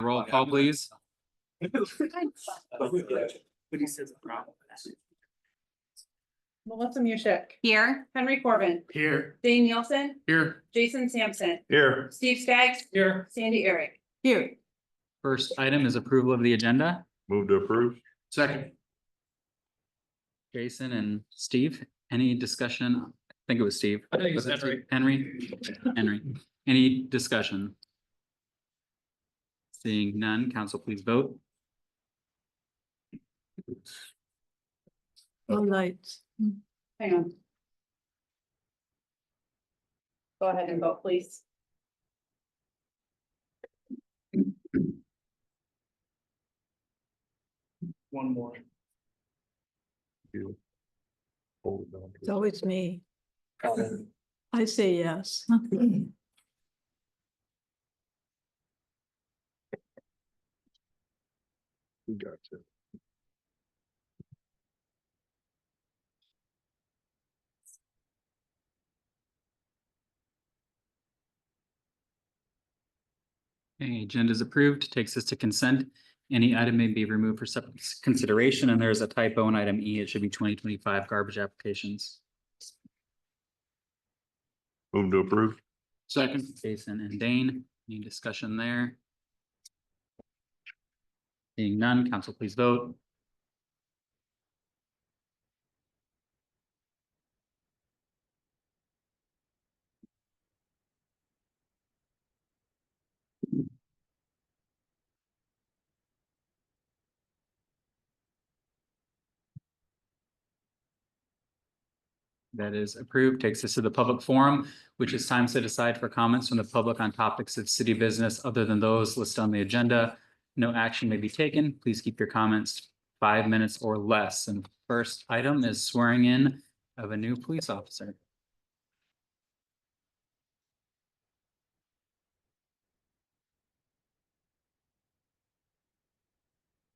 roll call, please. Melissa Musick, Here. Henry Corbin, Here. Dane Nielsen, Here. Jason Sampson, Here. Steve Skaggs, Here. Sandy Eric. Here. First item is approval of the agenda. Move to approve. Second. Jason and Steve, any discussion? I think it was Steve. I think it's Was it Henry. Steve? Henry, any discussion? Seeing none, council please vote. All lights. Hang on. Go ahead and vote, please. One more. Hold it on. It's always me. I say yes. We got you. Okay, agenda is approved, takes us to consent. Any item may be removed for separate consideration, and there is a typo in item E. It should be 2025 garbage applications. Move to approve. Second. Jason and Dane, any discussion there? Seeing none, council please vote. That is approved, takes us to the public forum, which is time set aside for comments from the public on topics of city business other than those listed on the agenda. No action may be taken. Please keep your comments 5 minutes or less. And first item is swearing in of a new police officer.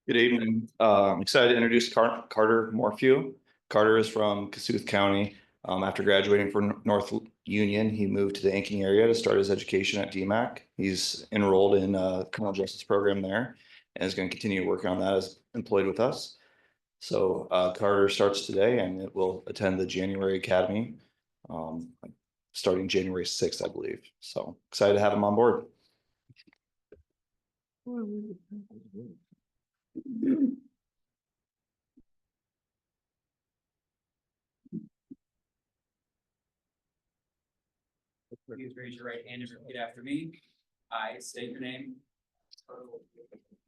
Good evening. I'm excited to introduce Carter Morphew. Carter is from Cassuth County. After graduating from North Union, he moved to the Ankeny area to start his education at DMAC. He's enrolled in a criminal justice program there and is going to continue working on that as employed with us. So Carter starts today and it will attend the January Academy starting January 6th, I believe. So excited to have him on board. Please raise your right hand and repeat after me. I state your name.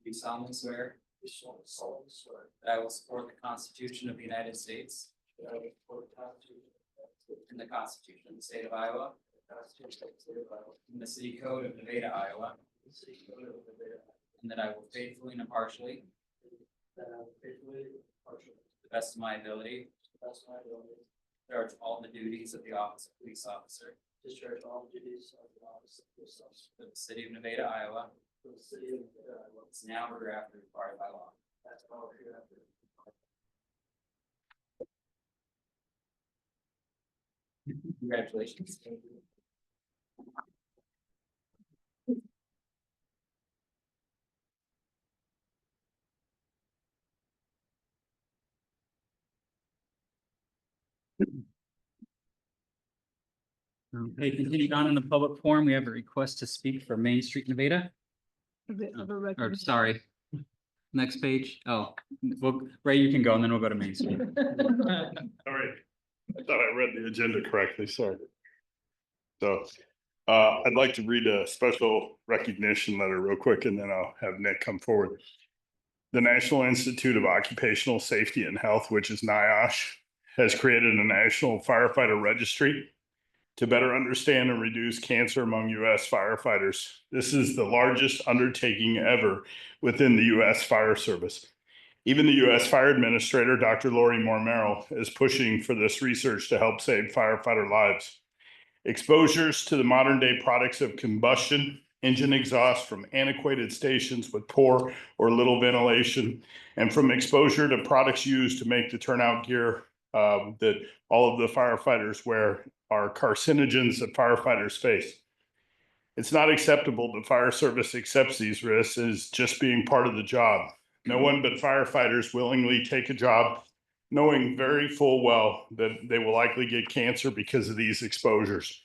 Do solemnly swear. That I will support the Constitution of the United States. And the Constitution of the State of Iowa. And the City Code of Nevada, Iowa. And that I will faithfully and impartially. To the best of my ability. Discharge all the duties of the office of police officer. Discharge all the duties of the office of police officer. For the city of Nevada, Iowa. For the city of Nevada, Iowa. It's now or hereafter required by law. That's now or hereafter. Congratulations. Okay, continuing on in the public forum, we have a request to speak for Main Street, Nevada. Or sorry, next page. Oh, well, Ray, you can go and then we'll go to Main Street. All right. I thought I read the agenda correctly, sorry. So I'd like to read a special recognition letter real quick and then I'll have Nick come forward. The National Institute of Occupational Safety and Health, which is NIOSH, has created a national firefighter registry to better understand and reduce cancer among U.S. firefighters. This is the largest undertaking ever within the U.S. Fire Service. Even the U.S. Fire Administrator, Dr. Lori Moore Merrill, is pushing for this research to help save firefighter lives. Exposures to the modern day products of combustion, engine exhaust from antiquated stations with poor or little ventilation, and from exposure to products used to make the turnout gear that all of the firefighters wear are carcinogens that firefighters face. It's not acceptable the fire service accepts these risks as just being part of the job. No one but firefighters willingly take a job knowing very full well that they will likely get cancer because of these exposures.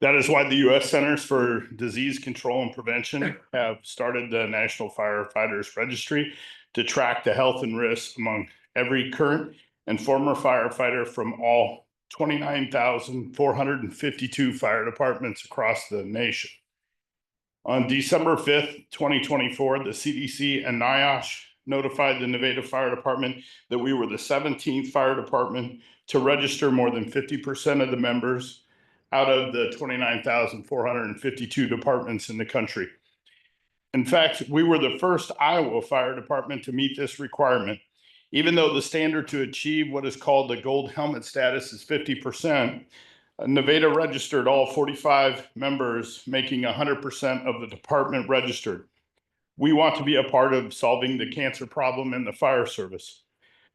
That is why the U.S. Centers for Disease Control and Prevention have started the National Firefighters Registry to track the health and risks among every current and former firefighter from all 29,452 fire departments across the nation. On December 5th, 2024, the CDC and NIOSH notified the Nevada Fire Department that we were the 17th fire department to register more than 50% of the members out of the 29,452 departments in the country. In fact, we were the first Iowa Fire Department to meet this requirement. Even though the standard to achieve what is called the gold helmet status is 50%, Nevada registered all 45 members, making 100% of the department registered. We want to be a part of solving the cancer problem in the fire service.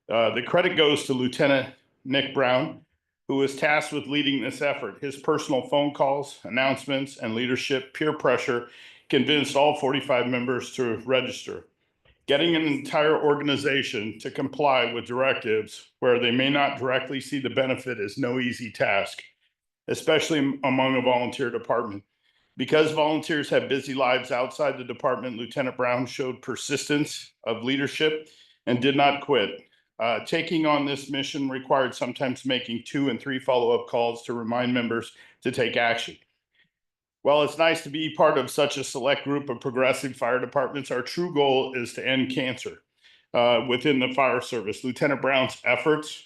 The credit goes to Lieutenant Nick Brown, who was tasked with leading this effort. His personal phone calls, announcements, and leadership peer pressure convinced all 45 members to register. Getting an entire organization to comply with directives where they may not directly see the benefit is no easy task, especially among a volunteer department. Because volunteers have busy lives outside the department, Lieutenant Brown showed persistence of leadership and did not quit. Taking on this mission required sometimes making 2 and 3 follow-up calls to remind members to take action. While it's nice to be part of such a select group of progressive fire departments, our true goal is to end cancer within the fire service. Lieutenant Brown's efforts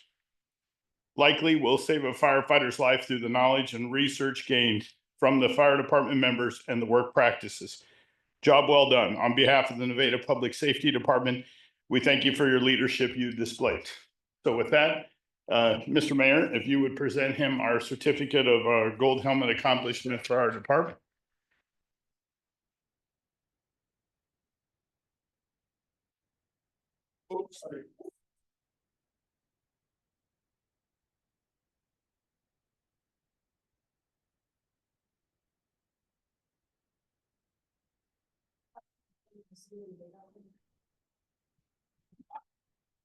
likely will save a firefighter's life through the knowledge and research gained from the fire department members and the work practices. Job well done. On behalf of the Nevada Public Safety Department, we thank you for your leadership you displayed. So with that, Mr. Mayor, if you would present him our certificate of our gold helmet accomplishment for our department. Oops, sorry.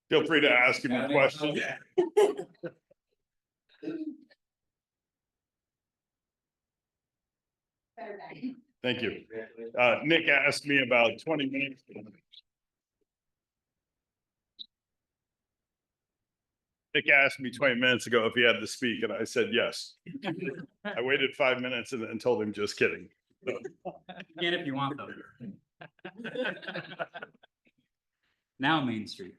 Feel free to ask him a question. Thank you. Nick asked me about 20 minutes. Nick asked me 20 minutes ago if he had to speak, and I said yes. I waited 5 minutes and then told him just kidding. Again, if you want though. Now Main Street.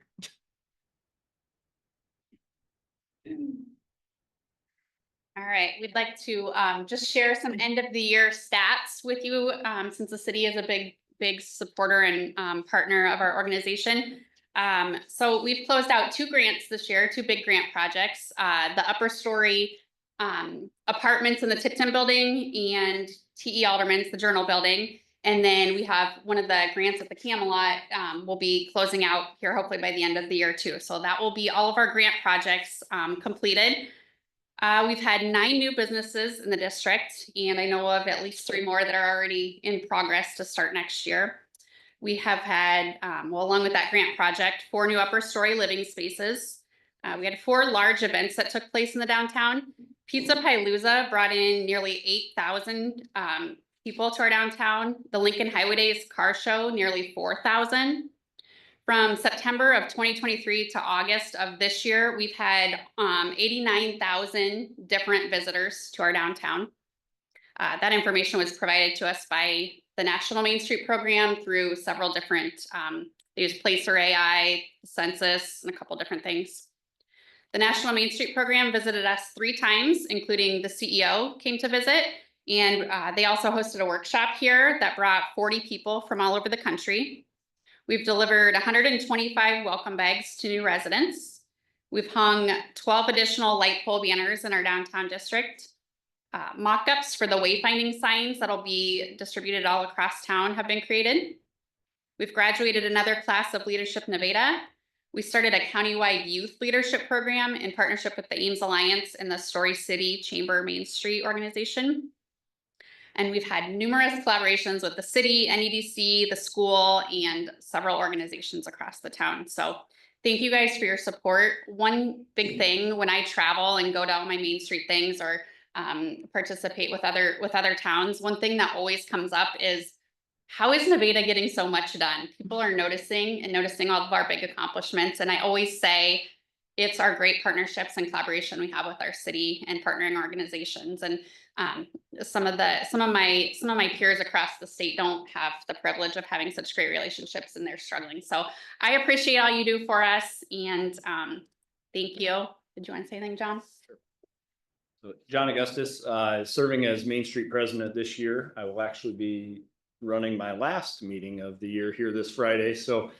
All right, we'd like to just share some end of the year stats with you since the city is a big supporter and partner of our organization. So we've closed out 2 grants this year, 2 big grant projects, the upper story apartments in the Tipton building and TE Alderman's, the Journal building. And then we have one of the grants at the Camelot will be closing out here hopefully by the end of the year too. So that will be all of our grant projects completed. We've had 9 new businesses in the district, and I know of at least 3 more that are already in progress to start next year. We have had, well, along with that grant project, 4 new upper story living spaces. We had 4 large events that took place in the downtown. Pizza Palooza brought in nearly 8,000 people to our downtown. The Lincoln Highway Days car show, nearly 4,000. From September of 2023 to August of this year, we've had 89,000 different visitors to our downtown. That information was provided to us by the National Main Street Program through several different, they use Placer AI, Census, and a couple different things. The National Main Street Program visited us 3 times, including the CEO came to visit, and they also hosted a workshop here that brought 40 people from all over the country. We've delivered 125 welcome bags to new residents. We've hung 12 additional light pole banners in our downtown district. Mock-ups for the wayfinding signs that'll be distributed all across town have been created. We've graduated another class of Leadership Nevada. We started a countywide youth leadership program in partnership with the Ames Alliance and the Story City Chamber Main Street organization. And we've had numerous collaborations with the city, NEDC, the school, and several organizations across the town. So thank you guys for your support. One big thing when I travel and go down my Main Street things or participate with other towns, one thing that always comes up is, how is Nevada getting so much done? People are noticing all of our big accomplishments. And I always say, it's our great partnerships and collaboration we have with our city and partnering organizations. And some of my peers across the state don't have the privilege of having such great relationships, and they're struggling. So I appreciate all you do for us, and thank you. Did you want to say anything, John? So John Augustus, serving as Main Street President this year. I will actually be running my last meeting of the year here this Friday. So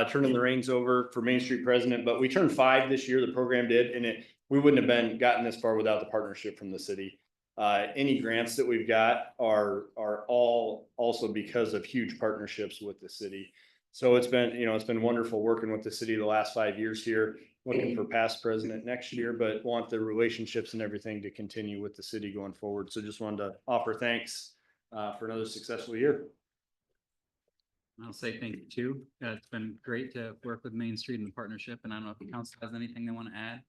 turning the reins over for Main Street President, but we turned 5 this year, the program did, and we wouldn't have gotten this far without the partnership from the city. Any grants that we've got are all also because of huge partnerships with the city. So it's been wonderful working with the city the last 5 years here, looking for past president next year, but want the relationships and everything to continue with the city going forward. So just wanted to offer thanks for another successful year. I'll say thank you too. It's been great to work with Main Street and the partnership, and I don't know if the council has anything they want to add.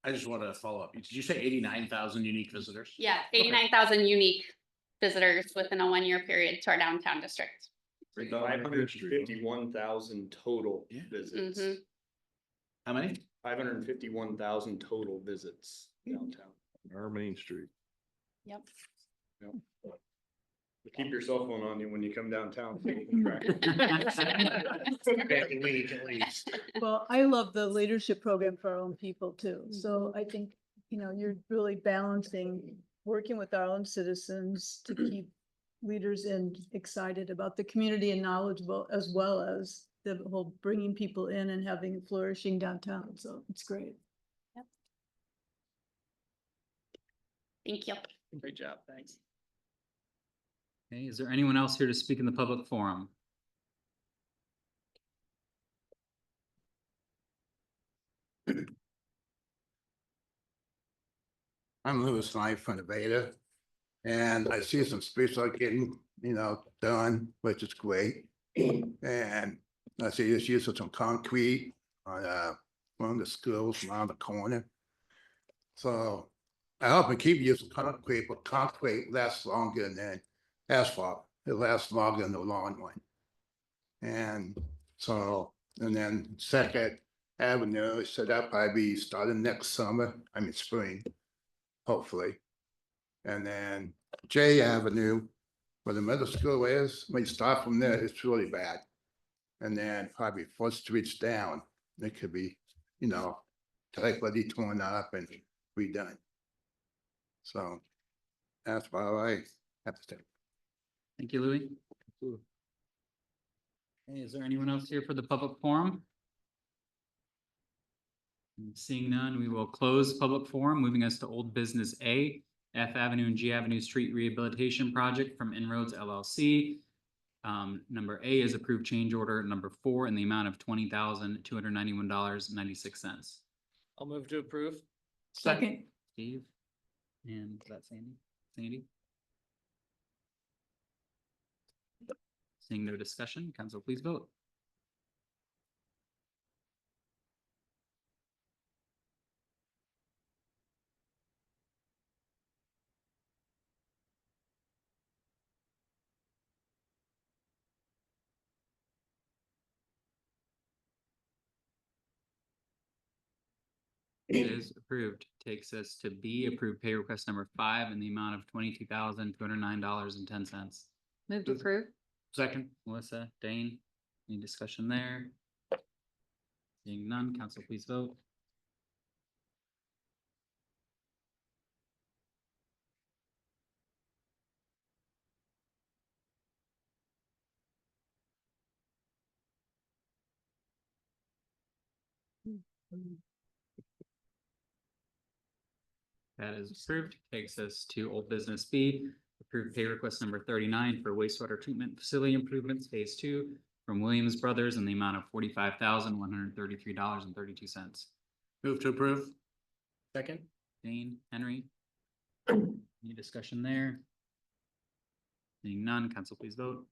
I just want to follow up. Did you say 89,000 unique visitors? Yeah, 89,000 unique visitors within a 1-year period to our downtown district. 551,000 total visits. Mhm. How many? 551,000 total visits downtown. Our Main Street. Yep. Keep your cell phone on you when you come downtown. Well, I love the leadership program for our own people too. So I think, you're really balancing working with our own citizens to keep leaders and excited about the community and knowledgeable, as well as the whole bringing people in and having a flourishing downtown. So it's great. Thank you. Great job. Thanks. Okay, is there anyone else here to speak in the public forum? I'm Louis Knight from Nevada, and I see some streets are getting, done, which is great. And I see this use of some concrete on one of the schools around the corner. So I hope we keep using concrete, but concrete lasts longer than asphalt. It lasts longer than the long one. And then Second Avenue, so that'll probably be starting next summer, spring, hopefully. And then J Avenue, where the middle school is, when you start from there, it's really bad. And then probably 4th Street's down, it could be, totally torn up and redone. So that's all I have to say. Thank you, Louis. Okay, is there anyone else here for the public forum? Seeing none, we will close public forum, moving us to old business A, F Avenue and G Avenue Street Rehabilitation Project from Inroads LLC. Number A is approved change order number 4 in the amount of $20,291.96. I'll move to approve. Second. Steve, and is that Sandy? Sandy? Seeing no discussion, council, please vote. It is approved. Takes us to B, approved pay request number 5 in the amount of $22,209.10. Move to approve. Second. Melissa, Dane, any discussion there? Seeing none, council, please vote. That is approved. Takes us to old business B, approved pay request number 39 for wastewater treatment facility improvements phase 2 from Williams Brothers in the amount of $45,133.32. Move to approve. Second. Dane, Henry, any discussion there? Seeing none, council please vote.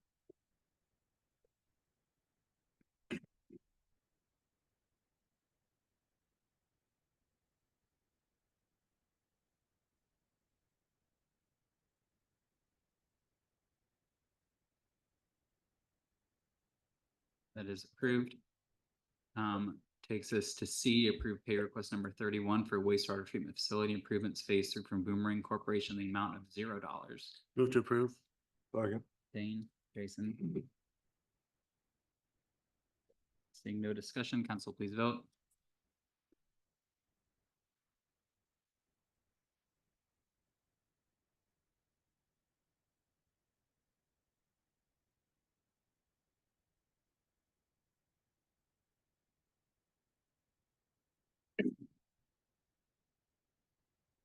That is approved. Takes us to C, approve pay request number 31 for wastewater treatment facility improvements phase 3 from Boomerang Corporation, in the amount of $0. Move to approve. Second. Dane, Jason. Seeing no discussion, council please vote.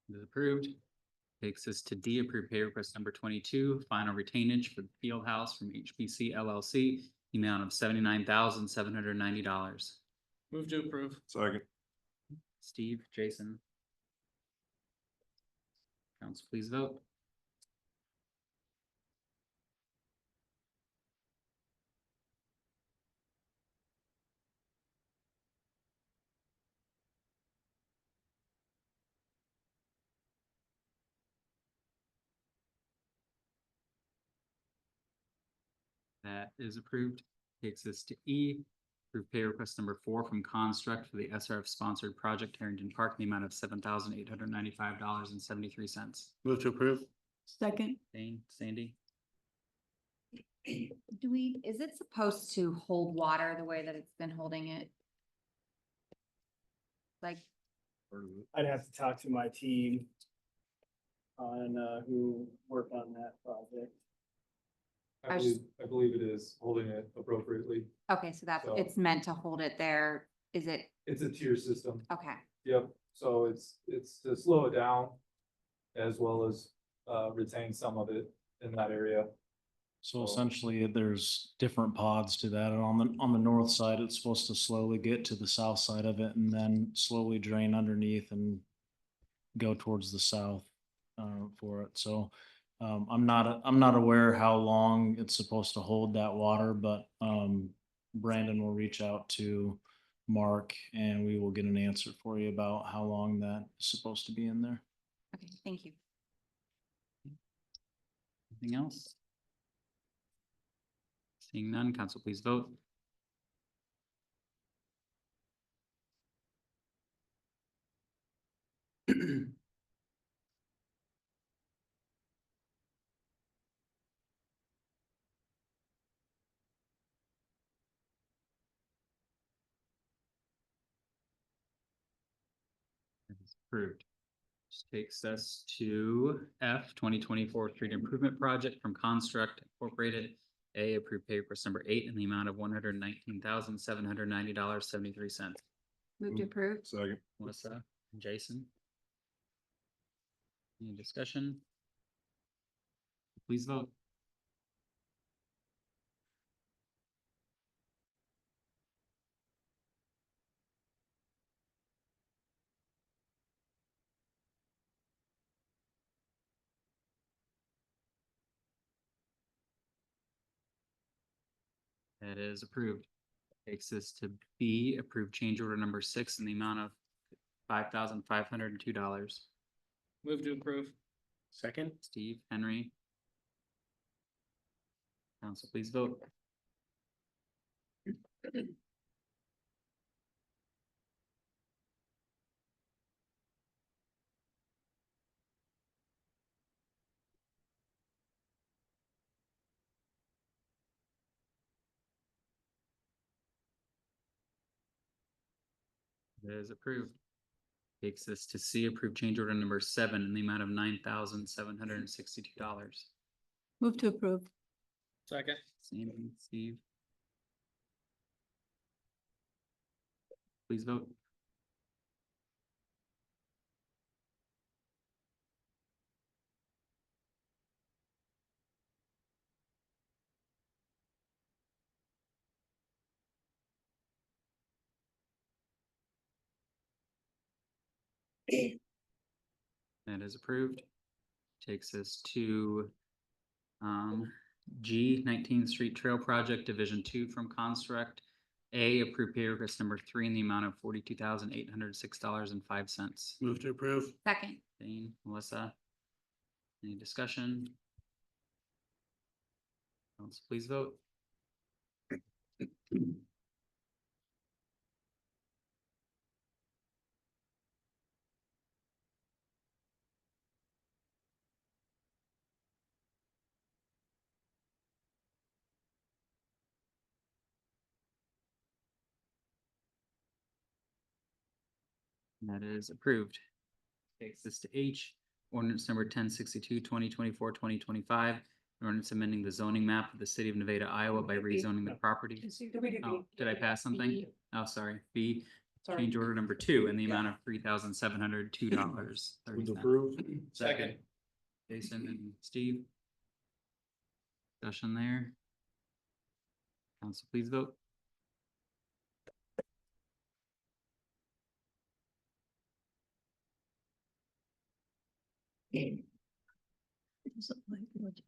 It is approved. Takes us to D, approve pay request number 22, final retainage for the field house from HPC LLC, the amount of $79,790. Move to approve. Second. Steve, Jason. Council please vote. That is approved. Takes us to E, approve pay request number 4 from Construct for the SRF sponsored project Harrington Park, in the amount of $7,895.73. Move to approve. Second, Dane, Sandy. Is it supposed to hold water the way that it's been holding it? Like, I'd have to talk to my team on, who worked on that project. I was- I believe it is holding it appropriately. okay, so So- it's meant to hold it there. Is it, It's a tier system. okay, Yep, so it's to slow it down as well as retain some of it in that area. So essentially, there's different pods to that, and on the north side, it's supposed to slowly get to the south side of it and then slowly drain underneath and go towards the south for it. So I'm not aware how long it's supposed to hold that water, but Brandon will reach out to Mark and we will get an answer for you about how long that is supposed to be in there. okay, thank you. Anything else? Seeing none, council please vote. That is approved. Which takes us to F, 2024 Street Improvement Project from Construct Incorporated. A, approved pay request number 8 in the amount of $119,790.73. Move to approve. Second. Melissa and Jason. Any discussion? Please vote. That is approved. Takes us to B, approved change order number 6 in the amount of $5,502. Move to approve. Second? Steve, Henry. Council, please vote. That is approved. Takes us to C, approved change order number 7 in the amount of $9,762. move to approve. Second. Sandy, Steve. Please vote. That is approved. Takes us to G, 19th Street Trail Project, Division 2 from Construct. A, approve pay request number 3 in the amount of $42,806.05. Move to approve. Second. Dane, Melissa. Any discussion? Council, please vote. That is approved. Takes this to H, ordinance number 1062, 2024-2025. Ordinance amending the zoning map of the city of Nevada, Iowa by rezoning the property. Oh, did I pass something? Oh, sorry. B, change order number 2 in the amount of $3,702. Move to approve. Second. Jason and Steve. Discussion there. Council, please vote. Doesn't like emojis.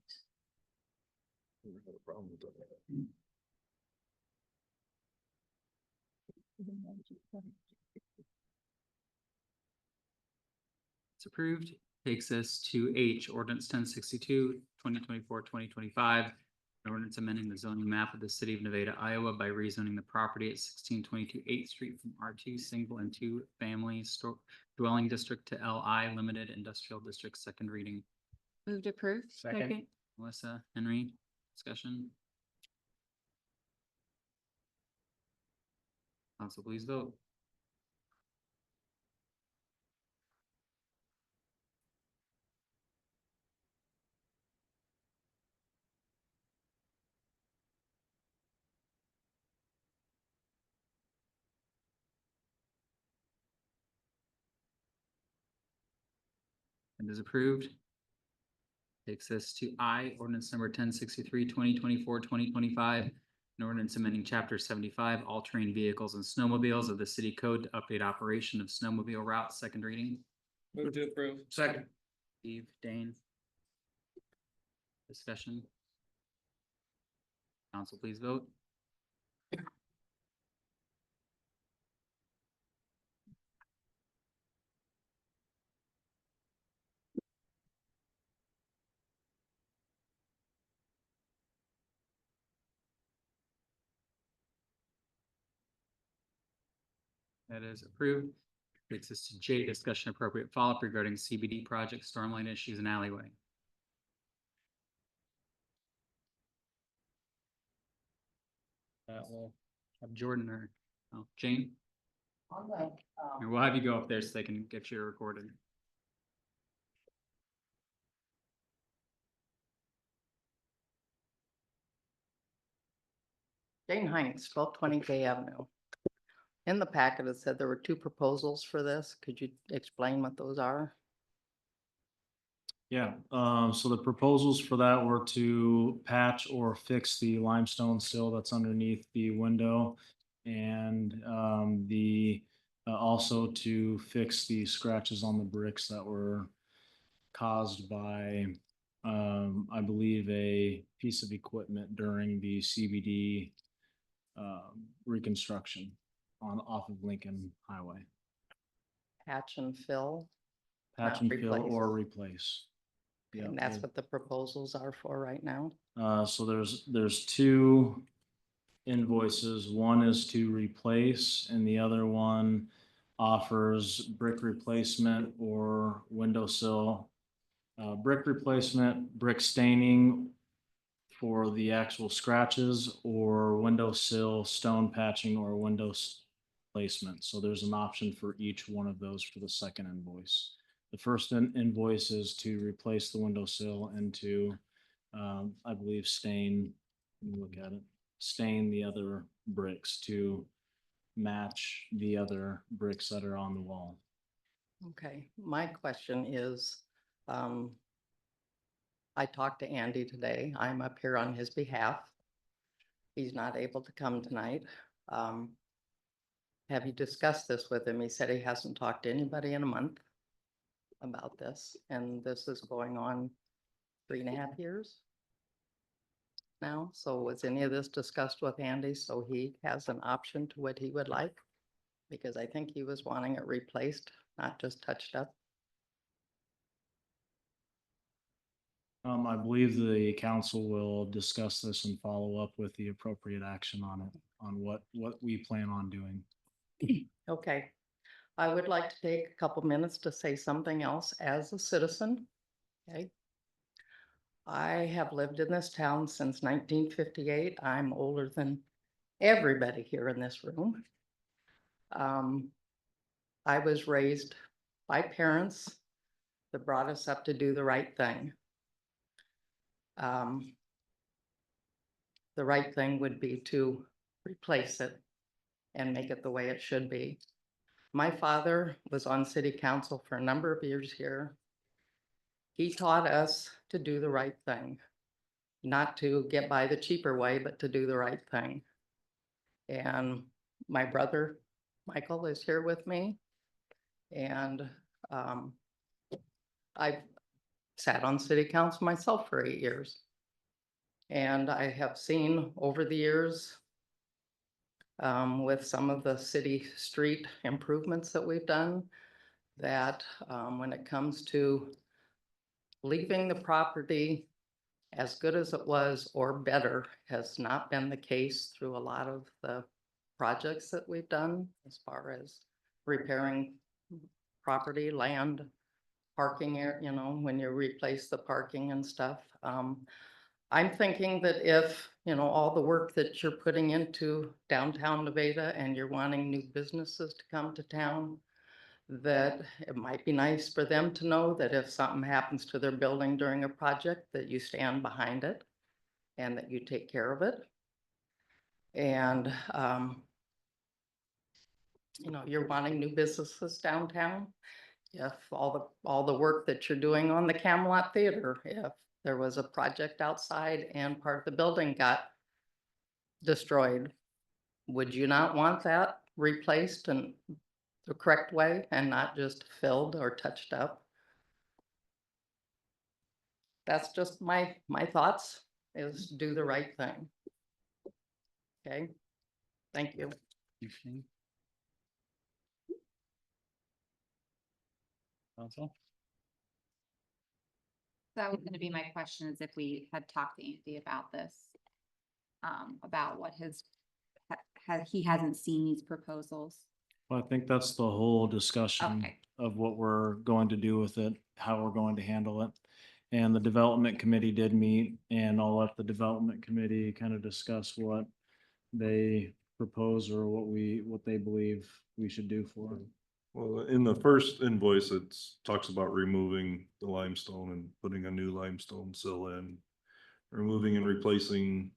It's approved. Takes us to H, ordinance 1062, 2024-2025. An ordinance amending the zoning map of the city of Nevada, Iowa by rezoning the property at 1622 8th Street from R2 single and 2 family dwelling district to LI limited industrial district. Second reading. Move to approve. Second. Melissa, Henry, discussion. Council, please vote. It is approved. Takes us to I, ordinance number 1063, 2024-2025. An ordinance amending chapter 75, all terrain vehicles and snowmobiles of the city code to update operation of snowmobile routes. Second reading. Move to approve. Second. Steve, Dane. Discussion. Council, please vote. That is approved. Takes us to J, discussion appropriate follow-up regarding CBD project, stormline issues and alleyway. We'll have Jordan or, Jane, or we'll have you go up there so they can get you recorded. Jane Heinz, 1220 K Avenue. In the packet, it said there were 2 proposals for this. Could you explain what those are? Yeah, so the proposals for that were to patch or fix the limestone sill that's underneath the window. And also to fix the scratches on the bricks that were caused by, I believe, a piece of equipment during the CBD reconstruction off of Lincoln Highway. Patch and fill? Patch Not and fill replace. or replace. Yeah, And that's what the proposals are for right now? so there's 2 invoices. One is to replace and the other one offers brick replacement or windowsill. Brick replacement, brick staining for the actual scratches, or windowsill stone patching or windows placement. So there's an option for each one of those for the second invoice. The first invoice is to replace the windowsill and to, I believe, stain, let me look at it, stain the other bricks to match the other bricks that are on the wall. Okay, my question is, I talked to Andy today. I'm up here on his behalf. He's not able to come tonight. Have you discussed this with him? He said he hasn't talked to anybody in a month about this, and this is going on 3.5 years. now. So was any of this discussed with Andy? So he has an option to what he would like? Because I think he was wanting it replaced, not just touched up. I believe the council will discuss this and follow up with the appropriate action on it, on what we plan on doing. Okay. I would like to take a couple minutes to say something else as a citizen. Okay. I have lived in this town since 1958. I'm older than everybody here in this room. I was raised by parents that brought us up to do the right thing. The right thing would be to replace it and make it the way it should be. My father was on city council for a number of years here. He taught us to do the right thing, not to get by the cheaper way, but to do the right thing. And my brother, Michael, is here with me. And I've sat on city council myself for 8 years. And I have seen over the years with some of the city street improvements that we've done, that when it comes to leaving the property as good as it was or better has not been the case through a lot of the projects that we've done as far as repairing property, land, parking area, you know, when you replace the parking and stuff. I'm thinking that if, you know, all the work that you're putting into downtown Nevada and you're wanting new businesses to come to town, that it might be nice for them to know that if something happens to their building during a project, that you stand behind it and that you take care of it. And, you know, you're wanting new businesses downtown. If all the work that you're doing on the Camelot Theater, if there was a project outside and part of the building got destroyed, would you not want that replaced in the correct way and not just filled or touched up? That's just my thoughts, is do the right thing. Okay, thank you. Council? That was gonna be my question, is if we had talked to Andy about this. About what he hasn't seen these proposals. Well, I think that's the whole discussion Okay. of what we're going to do with it, how we're going to handle it. And the development committee did meet, and I'll let the development committee kind of discuss what they propose or what they believe we should do for it. Well, in the first invoice, it talks about removing the limestone and putting a new limestone sill in. Removing and replacing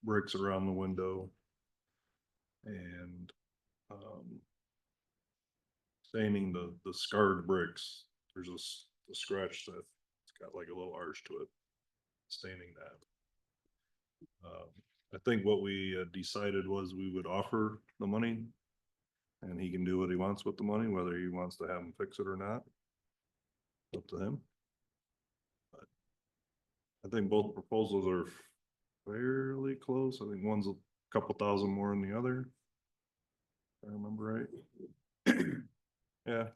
bricks around the window. And staining the scarred bricks. There's a scratch that it's got like a little arch to it. Staining that. I think what we decided was we would offer the money. And he can do what he wants with the money, whether he wants to have him fix it or not. Up to him. But I think both proposals are fairly close. I think one's a couple thousand more than the other. If I remember right. Yeah.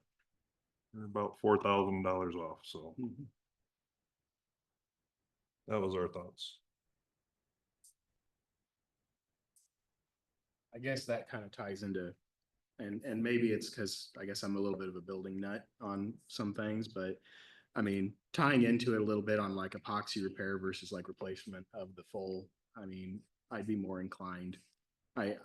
They're about $4,000 off, so. That was our thoughts. I guess that kind of ties into, and maybe it's because I guess I'm a little bit of a building nut on some things, but I mean, tying into it a little bit on like epoxy repair versus like replacement of the full, I mean, I'd be more inclined. I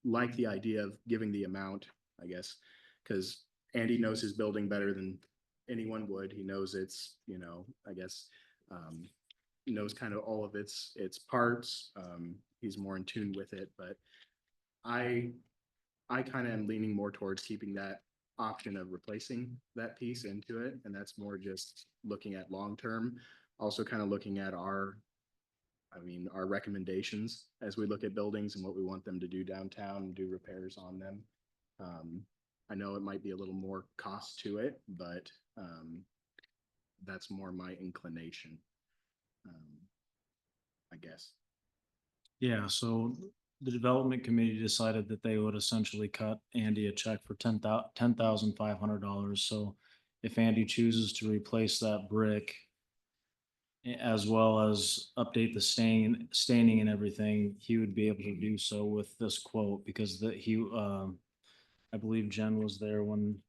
like the idea of giving the amount, I guess, because Andy knows his building better than anyone would. He knows it's, you know, I guess, knows kind of all of its parts. He's more in tune with it, but I kind of am leaning more towards keeping that option of replacing that piece into it. And that's more just looking at long-term, also kind of looking at our recommendations as we look at buildings and what we want them to do downtown and do repairs on them. I know it might be a little more cost to it, but that's more my inclination. I guess. Yeah, so the development committee decided that they would essentially cut Andy a check for $10,500. So if Andy chooses to replace that brick, as well as update the staining and everything, he would be able to do so with this quote, because I believe Jen was there when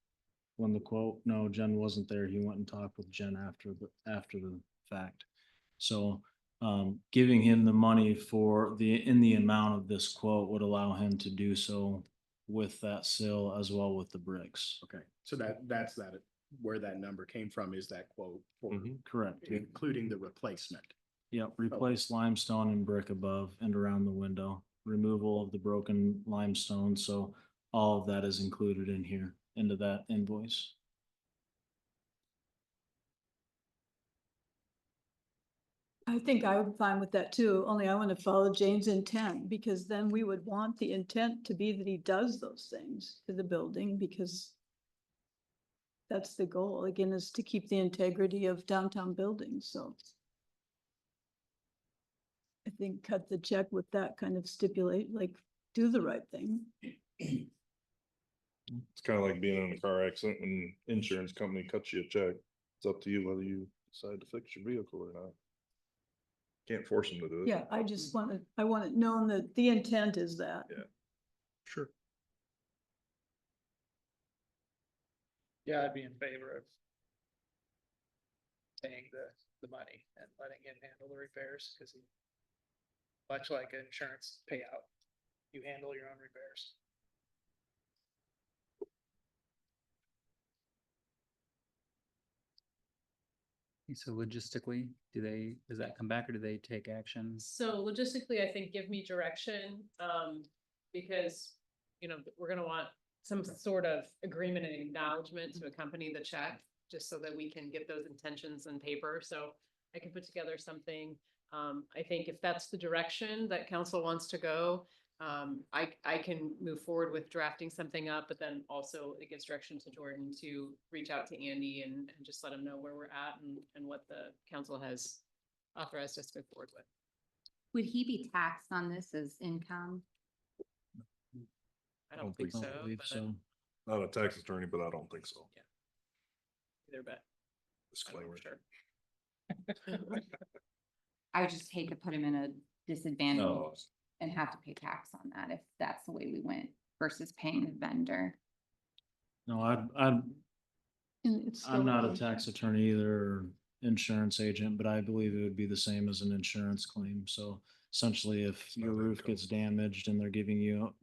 the quote, no, Jen wasn't there. He went and talked with Jen after the fact. So giving him the money in the amount of this quote would allow him to do so with that sill as well with the bricks. Okay, so that's where that number came from, is that quote for Correct. including the replacement. Yep, replace limestone and brick above and around the window, removal of the broken limestone, so all of that is included in here, into that invoice. I think I would be fine with that too, only I want to follow Jane's intent, because then we would want the intent to be that he does those things to the building, because that's the goal, again, is to keep the integrity of downtown buildings, so. I think cut the check with that kind of stipulate, like, do the right thing. It's kind of like being in a car accident and insurance company cuts you a check. It's up to you whether you decide to fix your vehicle or not. Can't force them to do it. Yeah, I want it known that the intent is that. Yeah. Sure. Yeah, I'd be in favor of paying the money and letting him handle the repairs, because he, much like an insurance payout, you handle your own repairs. So logistically, does that come back or do they take action? So logistically, I think give me direction, because, we're gonna want some sort of agreement and acknowledgement to accompany the check, just so that we can get those intentions in paper, so I can put together something. I think if that's the direction that council wants to go, I can move forward with drafting something up, but then also it gives direction to Jordan to reach out to Andy and just let him know where we're at and what the council has authorized us to go forward with. Would he be taxed on this as income? I don't think so. believe but so. Not a tax attorney, but I don't think so. Either, but Disclaimer. sure. I would just hate to put him in a disadvantage No. and have to pay tax on that if that's the way we went versus paying the vendor. No, And it's I'm not a still- tax attorney either, or insurance agent, but I believe it would be the same as an insurance claim. So essentially, if your roof gets damaged and they're giving you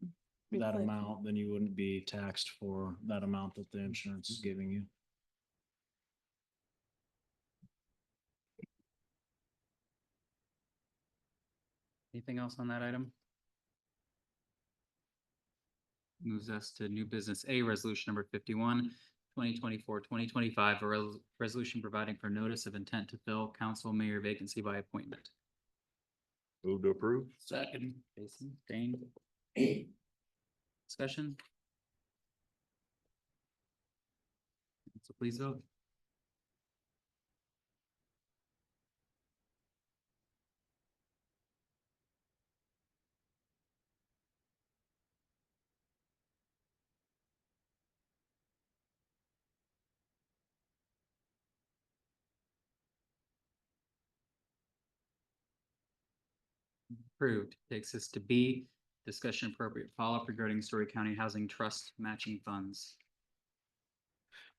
that Replacement. amount, then you wouldn't be taxed for that amount that the insurance is giving you. Anything else on that item? Moves us to new business A, resolution number 51, 2024-2025, a resolution providing for notice of intent to fill council mayor vacancy by appointment. Move to approve. Second. Jason, Dane. Discussion? So please vote. Approved. Takes us to B, discussion appropriate follow-up regarding Story County Housing Trust matching funds.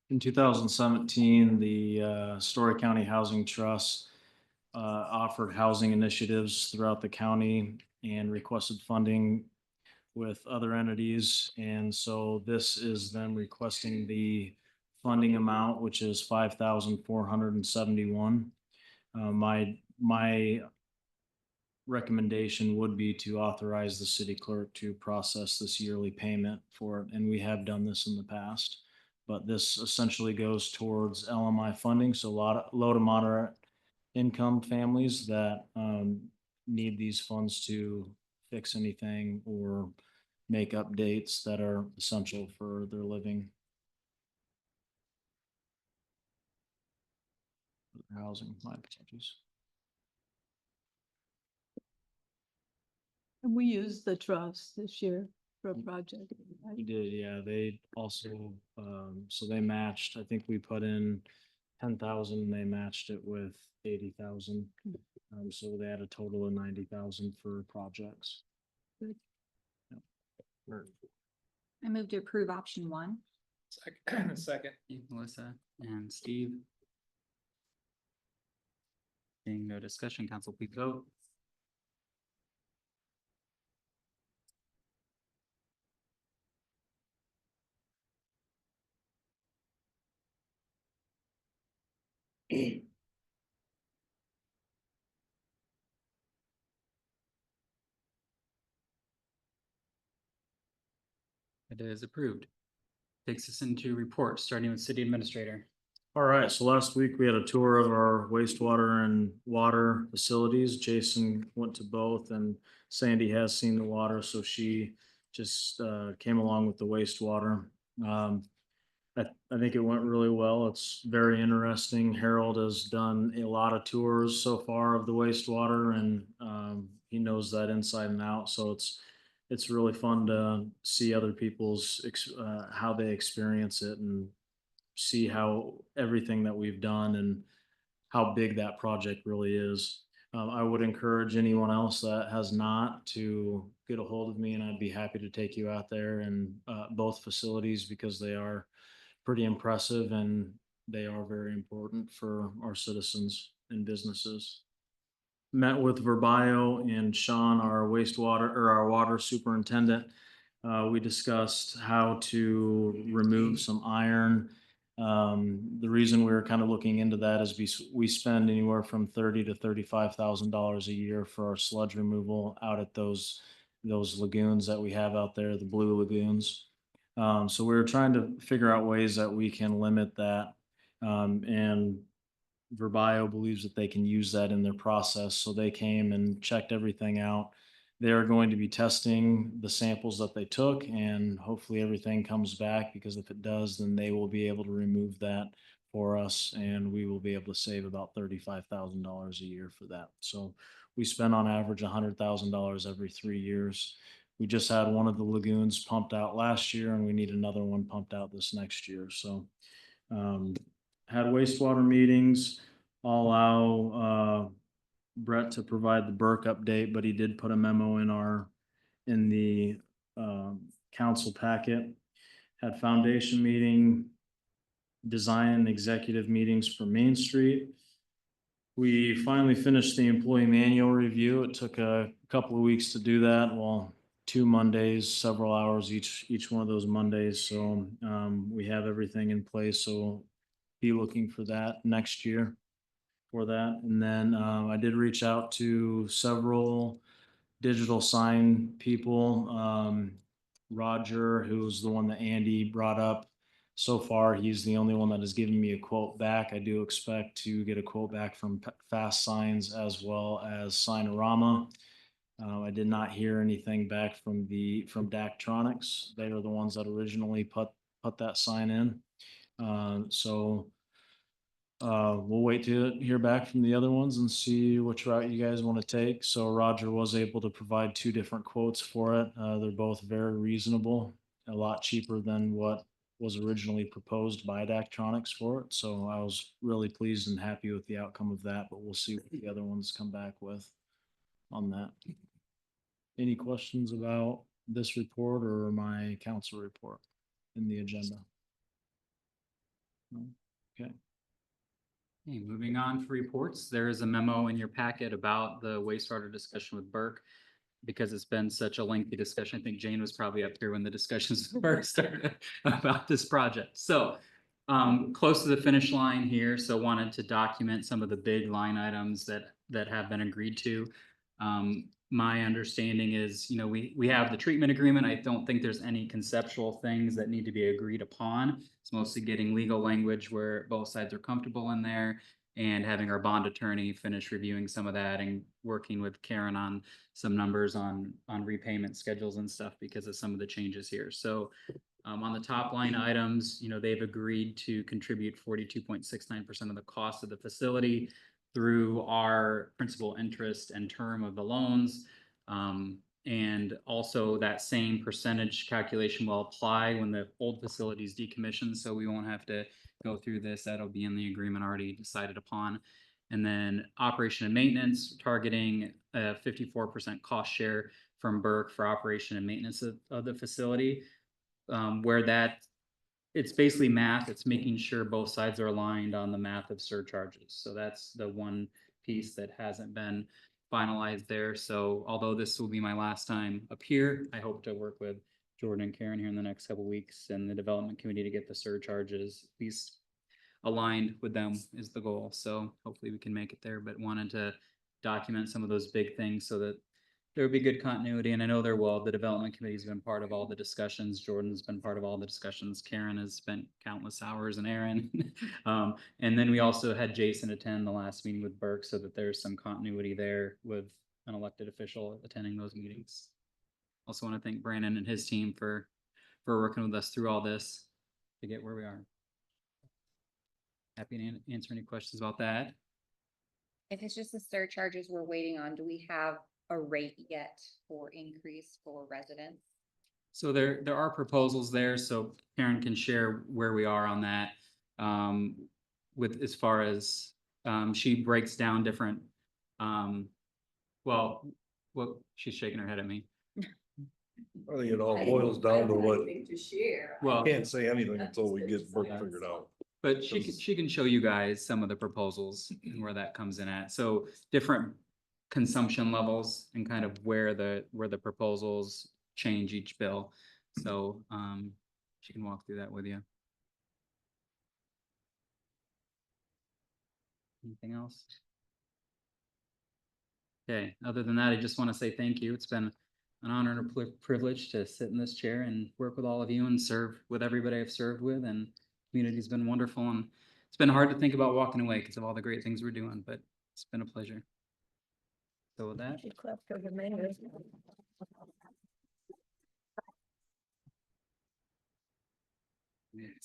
In 2017, the Story County Housing Trust offered housing initiatives throughout the county and requested funding with other entities. And so this is them requesting the funding amount, which is $5,471. My recommendation would be to authorize the city clerk to process this yearly payment for it, and we have done this in the past. But this essentially goes towards LMI funding, so low to moderate income families that need these funds to fix anything or make updates that are essential for their living. Housing, my apologies. And we used the trust this year for a project. right? We did, yeah, they also, so they matched, I think we put in 10,000, they matched it with 80,000. So they had a total of 90,000 for projects. I move to approve option 1. Second. Melissa and Steve. Seeing no discussion, council, please vote. It is approved. Takes us into reports, starting with city administrator. All right, so last week we had a tour of our wastewater and water facilities. Jason went to both and Sandy has seen the water, so she just came along with the wastewater. I think it went really well. It's very interesting. Harold has done a lot of tours so far of the wastewater and he knows that inside and out. So it's really fun to see other people's how they experience it and see how everything that we've done and how big that project really is. I would encourage anyone else that has not to get a hold of me and I'd be happy to take you out there and both facilities because they are pretty impressive and they are very important for our citizens and businesses. Met with Verbio and Sean, our wastewater or our water superintendent. We discussed how to remove some iron. The reason we were kind of looking into that is we spend anywhere from $30,000 to $35,000 a year for our sludge removal out at those lagoons that we have out there, the blue lagoons. So we were trying to figure out ways that we can limit that. And Verbio believes that they can use that in their process. So they came and checked everything out. They're going to be testing the samples that they took and hopefully everything comes back because if it does, then they will be able to remove that for us and we will be able to save about $35,000 a year for that. So we spend on average $100,000 every 3 years. We just had one of the lagoons pumped out last year and we need another one pumped out this next year. So had wastewater meetings. I'll allow Brett to provide the Burke update, but he did put a memo in the council packet. Had foundation meeting, design and executive meetings for Main Street. We finally finished the employee manual review. It took a couple of weeks to do that. Well, 2 Mondays, several hours each one of those Mondays. So we have everything in place. So be looking for that next year for that. And then I did reach out to several digital sign people. Roger, who's the one that Andy brought up. So far, he's the only one that has given me a quote back. I do expect to get a quote back from Fast Signs as well as Signorama. I did not hear anything back from Daktronics. They are the ones that originally put that sign in. So we'll wait to hear back from the other ones and see which route you guys want to take. So Roger was able to provide 2 different quotes for it. They're both very reasonable, a lot cheaper than what was originally proposed by Daktronics for it. So I was really pleased and happy with the outcome of that, but we'll see what the other ones come back with on that. Any questions about this report or my council report in the agenda? No? Okay. Okay, moving on for reports, there is a memo in your packet about the wastewater discussion with Burke. Because it's been such a lengthy discussion, I think Jane was probably up here when the discussions first started about this project. So close to the finish line here, so wanted to document some of the big line items that have been agreed to. My understanding is, we have the treatment agreement. I don't think there's any conceptual things that need to be agreed upon. It's mostly getting legal language where both sides are comfortable in there and having our bond attorney finish reviewing some of that and working with Karen on some numbers on repayment schedules and stuff because of some of the changes here. So on the top line items, they've agreed to contribute 42.69% of the cost of the facility through our principal, interest, and term of the loans. And also that same percentage calculation will apply when the old facility is decommissioned, so we won't have to go through this. That'll be in the agreement already decided upon. And then operation and maintenance, targeting a 54% cost share from Burke for operation and maintenance of the facility. Where that, it's basically math, it's making sure both sides are aligned on the math of surcharges. So that's the one piece that hasn't been finalized there. So although this will be my last time up here, I hope to work with Jordan and Karen here in the next couple of weeks and the development committee to get the surcharges at least aligned with them is the goal. So hopefully we can make it there, but wanted to document some of those big things so that there would be good continuity. And I know there will. The development committee's been part of all the discussions. Jordan's been part of all the discussions. Karen has spent countless hours, and Aaron. And then we also had Jason attend the last meeting with Burke so that there's some continuity there with an elected official attending those meetings. Also want to thank Brandon and his team for working with us through all this to get where we are. Happy to answer any questions about that. If it's just the surcharges we're waiting on, do we have a rate yet for increase for residents? So there are proposals there, so Karen can share where we are on that. With as far as she breaks down different well, she's shaking her head at me. I think it all boils down to what, Well, can't say anything until we get Burke figured out. but she can show you guys some of the proposals and where that comes in at. So different consumption levels and kind of where the proposals change each bill. So she can walk through that with you. Anything else? Okay, other than that, I just want to say thank you. It's been an honor and a privilege to sit in this chair and work with all of you and serve with everybody I've served with, and community's been wonderful, and it's been hard to think about walking away because of all the great things we're doing, but it's been a pleasure. So with that.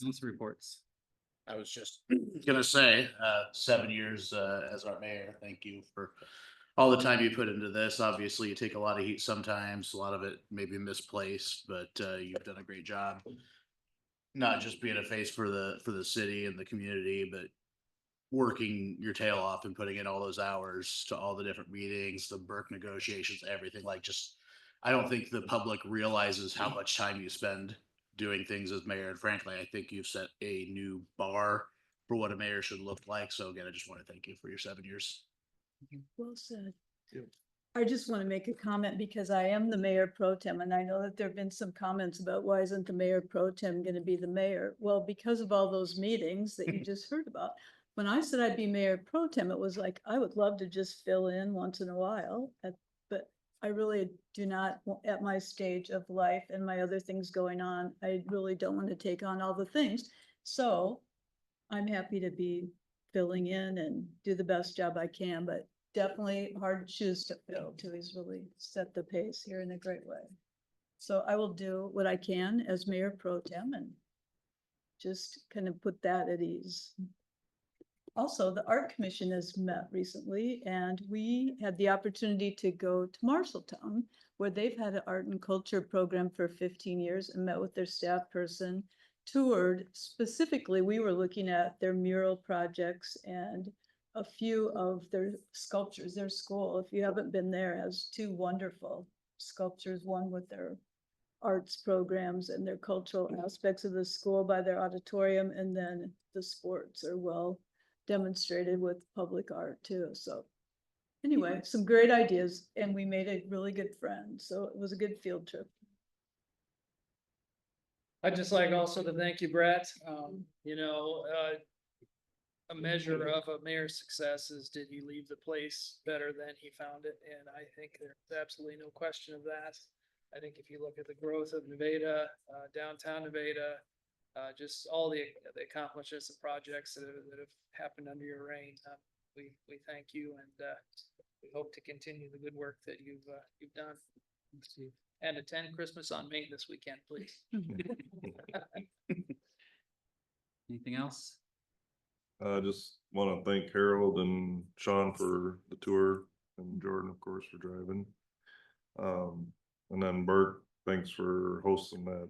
Council reports. I was just gonna say, 7 years as our mayor, thank you for all the time you put into this. Obviously, you take a lot of heat sometimes, a lot of it may be misplaced, but you've done a great job. Not just being a face for the city and the community, but working your tail off and putting in all those hours to all the different meetings, the Burke negotiations, everything. Like, just, I don't think the public realizes how much time you spend doing things as mayor. And frankly, I think you've set a new bar for what a mayor should look like. So again, I just want to thank you for your 7 years. Well said. I just want to make a comment because I am the mayor pro tem, and I know that there have been some comments about why isn't the mayor pro tem going to be the mayor? Well, because of all those meetings that you just heard about. When I said I'd be mayor pro tem, it was like, I would love to just fill in once in a while, but I really do not, at my stage of life and my other things going on, I really don't want to take on all the things. So I'm happy to be filling in and do the best job I can, but definitely hard shoes to fill too. He's really set the pace here in a great way. So I will do what I can as mayor pro tem and just kind of put that at ease. Also, the Art Commission has met recently, and we had the opportunity to go to Marshalltown, where they've had an art and culture program for 15 years and met with their staff person, toured. Specifically, we were looking at their mural projects and a few of their sculptures. Their school, if you haven't been there, has two wonderful sculptures, one with their arts programs and their cultural aspects of the school by their auditorium, and then the sports are well demonstrated with public art too. So anyway, some great ideas, and we made a really good friend. So it was a good field trip. I'd just like also to thank you, Brett. A measure of a mayor's success is, did he leave the place better than he found it? And I think there's absolutely no question of that. I think if you look at the growth of Nevada, downtown Nevada, just all the accomplishments and projects that have happened under your reign, we thank you, and we hope to continue the good work that you've done. And attend Christmas on Main this weekend, please. Anything else? I just want to thank Harold and Sean for the tour, and Jordan, of course, for driving. And then Bert, thanks for hosting that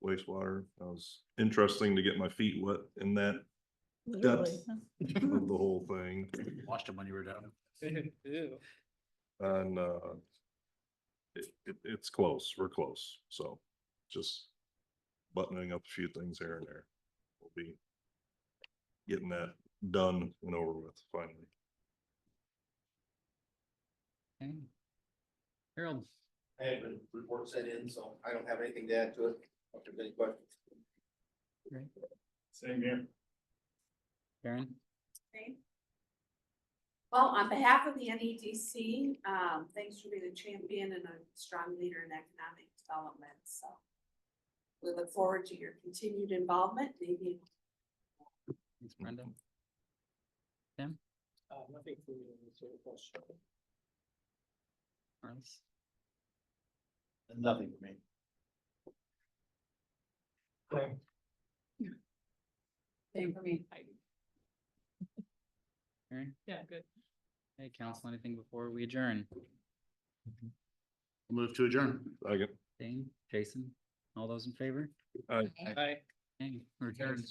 wastewater. That was interesting to get my feet wet in that depth Literally, huh? of the whole thing. Watched them when you were down. Ew. And it's close, we're close, so just buttoning up a few things here and there. We'll be getting that done and over with finally. Okay. Harold, I had been report sent in, so I don't have anything to add to it. If there's any questions. Same here. Karen, Well, on behalf of the NEDC, thanks for being a champion and a strong leader in economic development, so. We look forward to your continued involvement, maybe. thanks Brenda. Tim, Nothing for me in this sort of question. Marlis, Nothing for me. Same for me. Karen, Yeah, good. hey, council, anything before we adjourn? Move to adjourn. Second. Dane, Jason, all those in favor? Aye. Aye. Hey, we're adjourned.